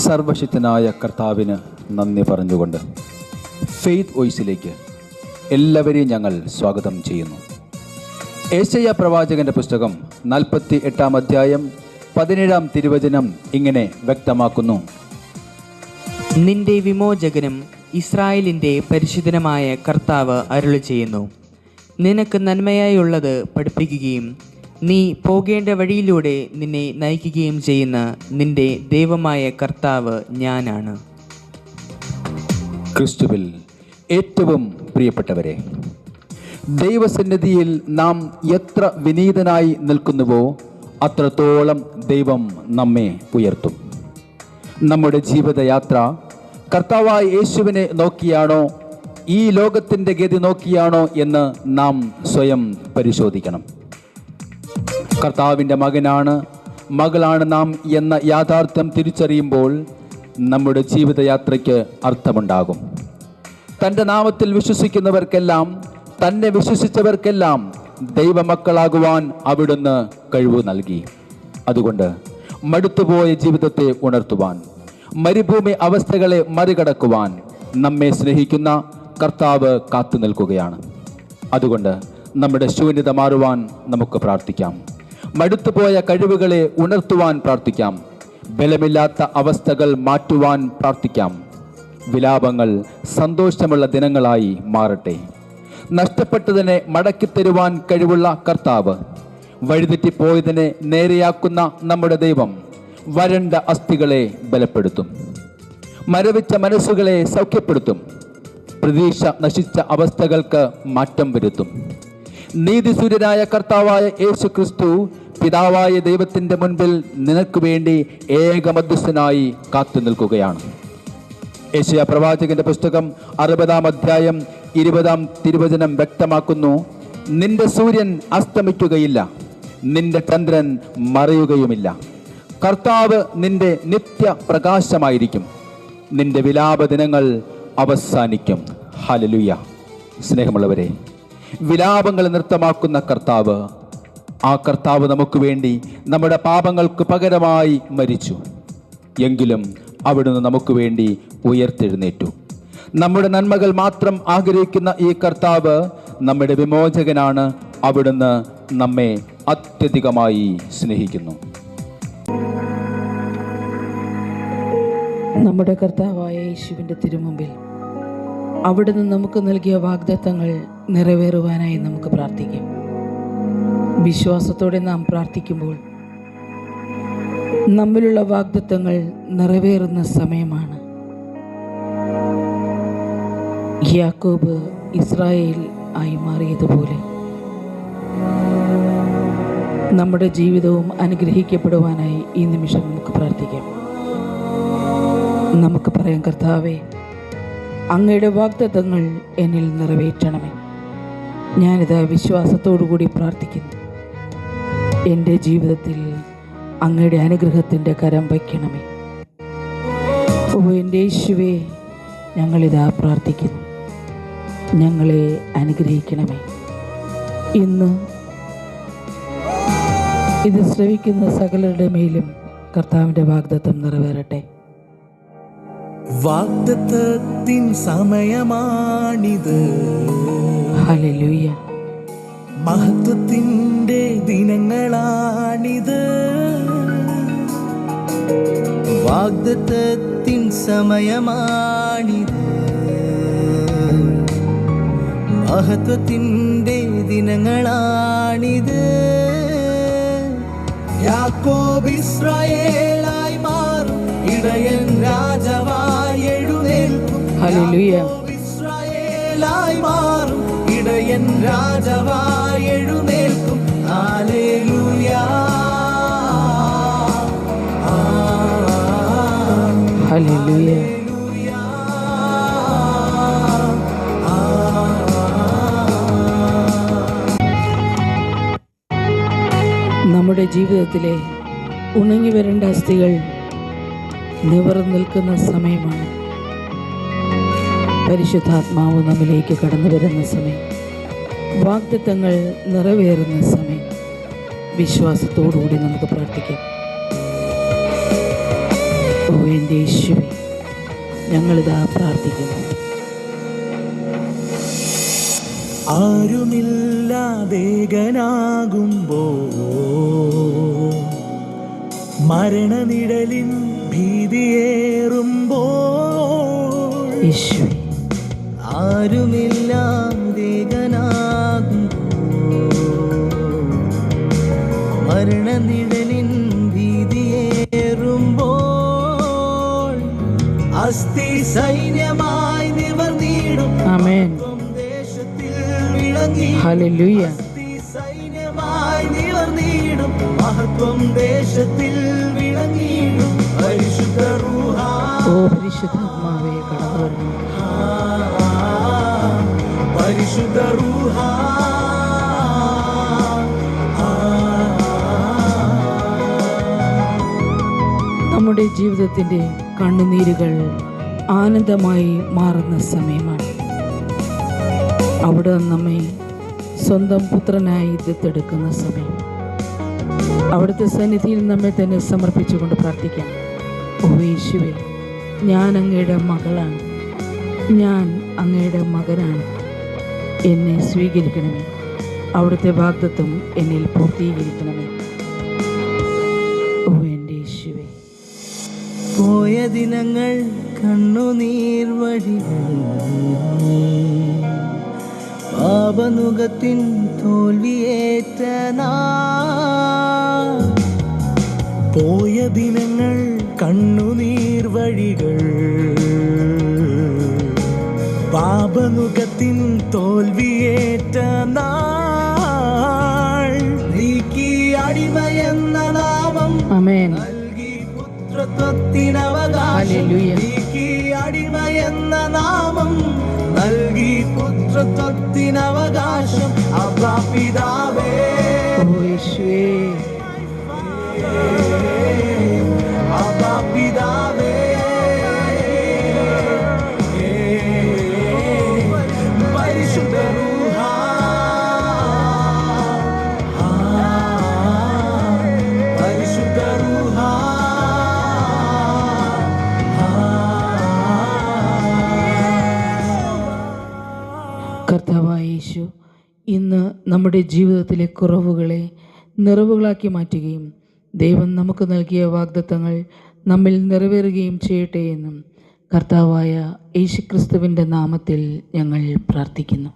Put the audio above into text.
സർവശക്തനായ കർത്താവിന് നന്ദി പറഞ്ഞുകൊണ്ട് ഫെയ്ത്ത് വോയിസിലേക്ക് എല്ലാവരെയും ഞങ്ങൾ സ്വാഗതം ചെയ്യുന്നു. യെശയ്യാ പ്രവാചകന്റെ പുസ്തകം 48 അധ്യായം 17 തിരുവചനം ഇങ്ങനെ വ്യക്തമാക്കുന്നു: നിന്റെ വിമോചകനും ഇസ്രായേലിൻ്റെ പരിശുദ്ധനുമായ കർത്താവ് അരുളി ചെയ്യുന്നു, നിനക്ക് നന്മയായുള്ളത് പഠിപ്പിക്കുകയും നീ പോകേണ്ട വഴിയിലൂടെ നിന്നെ നയിക്കുകയും ചെയ്യുന്ന നിന്റെ ദൈവമായ കർത്താവ് ഞാനാണ്. ക്രിസ്തുവിൽ ഏറ്റവും പ്രിയപ്പെട്ടവരെ, ദൈവസന്നിധിയിൽ നാം എത്ര വിനീതനായി നിൽക്കുന്നുവോ അത്രത്തോളം ദൈവം നമ്മെ ഉയർത്തും. നമ്മുടെ ജീവിതയാത്ര കർത്താവായ യേശുവിനെ നോക്കിയാണോ, ഈ ലോകത്തിൻ്റെ ഗതി നോക്കിയാണോ എന്ന് നാം സ്വയം പരിശോധിക്കണം. കർത്താവിൻ്റെ മകനാണ്, മകളാണ് നാം എന്ന യാഥാർത്ഥ്യം തിരിച്ചറിയുമ്പോൾ നമ്മുടെ ജീവിതയാത്രയ്ക്ക് അർത്ഥമുണ്ടാകും. തൻ്റെ നാമത്തിൽ വിശ്വസിക്കുന്നവർക്കെല്ലാം, തന്നെ വിശ്വസിച്ചവർക്കെല്ലാം ദൈവമക്കളാകുവാൻ അവിടുന്ന് കഴിവ് നൽകി. അതുകൊണ്ട് മടുത്തുപോയ ജീവിതത്തെ ഉണർത്തുവാൻ, മരുഭൂമി അവസ്ഥകളെ മറികടക്കുവാൻ നമ്മെ സ്നേഹിക്കുന്ന കർത്താവ് കാത്തു നിൽക്കുകയാണ്. അതുകൊണ്ട് നമ്മുടെ ശൂന്യത മാറുവാൻ നമുക്ക് പ്രാർത്ഥിക്കാം. മടുത്തുപോയ കഴിവുകളെ ഉണർത്തുവാൻ പ്രാർത്ഥിക്കാം. ബലമില്ലാത്ത അവസ്ഥകൾ മാറ്റുവാൻ പ്രാർത്ഥിക്കാം. വിലാപങ്ങൾ സന്തോഷമുള്ള ദിനങ്ങളായി മാറട്ടെ. നഷ്ടപ്പെട്ടതിനെ മടക്കിത്തരുവാൻ കഴിവുള്ള കർത്താവ്, വഴിതെറ്റിപ്പോയതിനെ നേരെയാക്കുന്ന നമ്മുടെ ദൈവം വരണ്ട അസ്ഥികളെ ബലപ്പെടുത്തും, മരവിച്ച മനസ്സുകളെ സൗഖ്യപ്പെടുത്തും, പ്രതീക്ഷ നശിച്ച അവസ്ഥകൾക്ക് മാറ്റം വരുത്തും. നീതിസൂര്യനായ കർത്താവായ യേശു ക്രിസ്തു പിതാവായ ദൈവത്തിൻ്റെ മുൻപിൽ നിനക്ക് വേണ്ടി ഏകമധ്യസ്ഥനായി കാത്തു നിൽക്കുകയാണ്. യെശയ്യാ പ്രവാചകന്റെ പുസ്തകം 60 അധ്യായം 20 തിരുവചനം വ്യക്തമാക്കുന്നു: നിന്റെ സൂര്യൻ അസ്തമിക്കുകയില്ല, നിന്റെ ചന്ദ്രൻ മറയുകയുമില്ല. കർത്താവ് നിന്റെ നിത്യ പ്രകാശമായിരിക്കും, നിന്റെ വിലാപ ദിനങ്ങൾ അവസാനിക്കും. ഹല്ലേലൂയ. സ്നേഹമുള്ളവരെ, വിലാപങ്ങൾ നൃത്തമാക്കുന്ന കർത്താവ്, ആ കർത്താവ് നമുക്ക് വേണ്ടി നമ്മുടെ പാപങ്ങൾക്ക് പകരമായി മരിച്ചു. എങ്കിലും അവിടുന്ന് നമുക്ക് വേണ്ടി ഉയർത്തെഴുന്നേറ്റു. നമ്മുടെ നന്മകൾ മാത്രം ആഗ്രഹിക്കുന്ന ഈ കർത്താവ് നമ്മുടെ വിമോചകനാണ്. അവിടുന്ന് നമ്മെ അത്യധികമായി സ്നേഹിക്കുന്നു. നമ്മുടെ കർത്താവായ യേശുവിൻ്റെ തിരുമുമ്പിൽ അവിടുന്ന് നമുക്ക് നൽകിയ വാഗ്ദത്തങ്ങൾ നിറവേറുവാനായി നമുക്ക് പ്രാർത്ഥിക്കാം. വിശ്വാസത്തോടെ നാം പ്രാർത്ഥിക്കുമ്പോൾ നമ്മിലുള്ള വാഗ്ദത്തങ്ങൾ നിറവേറുന്ന സമയമാണ്. യാക്കോബ് ഇസ്രായേൽ ആയി മാറിയതുപോലെ നമ്മുടെ ജീവിതവും അനുഗ്രഹിക്കപ്പെടുവാനായി ഈ നിമിഷം നമുക്ക് പ്രാർത്ഥിക്കാം. നമുക്ക് പറയാം: കർത്താവേ, അങ്ങയുടെ വാഗ്ദത്തങ്ങൾ എന്നിൽ നിറവേറ്റണമേ. ഞാനിതാ വിശ്വാസത്തോടുകൂടി പ്രാർത്ഥിക്കുന്നു. എൻ്റെ ജീവിതത്തിൽ അങ്ങയുടെ അനുഗ്രഹത്തിൻ്റെ കരം വയ്ക്കണമേ. ഓ എൻ്റെ യേശുവേ, ഞങ്ങളിതാ പ്രാർത്ഥിക്കുന്നു, ഞങ്ങളെ അനുഗ്രഹിക്കണമേ. ഇന്ന് ഇത് ശ്രവിക്കുന്ന സകലരുടെ മേലും കർത്താവിൻ്റെ വാഗ്ദത്തം നിറവേറട്ടെ. വാഗ്ദത്തത്തിൻ സമയമാണിത്. ഹല്ലേലൂയ. മഹത്വത്തിൻ്റെ ദിനങ്ങളാണിത്. വാഗ്ദത്തത്തിൻ സമയമാണിത്. മഹത്വത്തിൻ്റെ ദിനങ്ങളാണിത്. യാക്കോബ് ഇസ്രായേലായി മാറും, ഇടയൻ രാജാവായി എഴുന്നേൽക്കും. ഹല്ലേലൂയ. ഇസ്രായേലായി മാറും, ഇടയൻ രാജാവായി എഴുന്നേൽക്കും. ഹല്ലേലൂയ. ഹല്ലേലൂയ. നമ്മുടെ ജീവിതത്തിലെ ഉണങ്ങി വരേണ്ട അസ്ഥികൾ നിവർന്നു നിൽക്കുന്ന സമയമാണ്. പരിശുദ്ധാത്മാവ് നമ്മിലേക്ക് കടന്നു വരുന്ന സമയം, വാഗ്ദത്തങ്ങൾ നിറവേറുന്ന സമയം. വിശ്വാസത്തോടുകൂടി നമുക്ക് പ്രാർത്ഥിക്കാം. ഓ എൻ്റെ യേശുവേ, ഞങ്ങളിതാ പ്രാർത്ഥിക്കുന്നു. ആരുമില്ലാതേകനാകുമ്പോ മരണനിഴലിൻ ഭീതിയേറുമ്പോ യേശുവേ, ആരുമില്ലാതേകനാകുമ്പോ മരണനിഴലിൻ ഭീതിയേറുമ്പോൾ അസ്ഥി സൈന്യമായി നിവർന്നിടും ആമേൻ. ദേശത്തിൽ വിളങ്ങി ഹല്ലേലൂയ. സൈന്യമായി നിവർന്നിടും മഹത്വം ദേശത്തിൽ വിളങ്ങിയിടും പരിശുദ്ധ റൂഹാ. ഓ പരിശുദ്ധാത്മാവേ, കടന്നു വരണം. പരിശുദ്ധ റൂഹാ. നമ്മുടെ ജീവിതത്തിൻ്റെ കണ്ണുനീരുകൾ ആനന്ദമായി മാറുന്ന സമയമാണ്. അവിടെ നമ്മെ സ്വന്തം പുത്രനായി ദത്തെടുക്കുന്ന സമയം. അവിടുത്തെ സന്നിധിയിൽ നമ്മെ തന്നെ സമർപ്പിച്ചുകൊണ്ട് പ്രാർത്ഥിക്കാം. ഓ യേശുവേ, ഞാൻ അങ്ങയുടെ മകളാണ്, ഞാൻ അങ്ങയുടെ മകനാണ്, എന്നെ സ്വീകരിക്കണമേ. അവിടുത്തെ വാഗ്ദത്തം എന്നിൽ പൂർത്തീകരിക്കണമേ. ഓ എൻ്റെ യേശുവേ. പോയ ദിനങ്ങൾ കണ്ണുനീർ വഴികൾ പാപനുകത്തിൻ തോൽവിയേറ്റ നാൾ. പോയ ദിനങ്ങൾ കണ്ണുനീർ വഴികൾ പാപനുകത്തിൻ തോൽവിയേറ്റ നാൾ. നീക്കി അടിമയെന്ന നാമം ആമേൻ. നൽകി പുത്രത്വത്തിനവകാശം. ഹല്ലേലൂയ. നീക്കി അടിമയെന്ന നാമം നൽകി പുത്രത്വത്തിനവകാശം. അബ്ബാ പിതാവേ, ഓ യേശുവേ, അബ്ബാ പിതാവേ, പരിശുദ്ധ റൂഹാ. പരിശുദ്ധ റൂഹാ. കർത്താവായ യേശു ഇന്ന് നമ്മുടെ ജീവിതത്തിലെ കുറവുകളെ നിറവുകളാക്കി മാറ്റുകയും ദൈവം നമുക്ക് നൽകിയ വാഗ്ദത്തങ്ങൾ നമ്മിൽ നിറവേറുകയും ചെയ്യട്ടെ എന്നും കർത്താവായ യേശുക്രിസ്തുവിൻ്റെ നാമത്തിൽ ഞങ്ങൾ പ്രാർത്ഥിക്കുന്നു.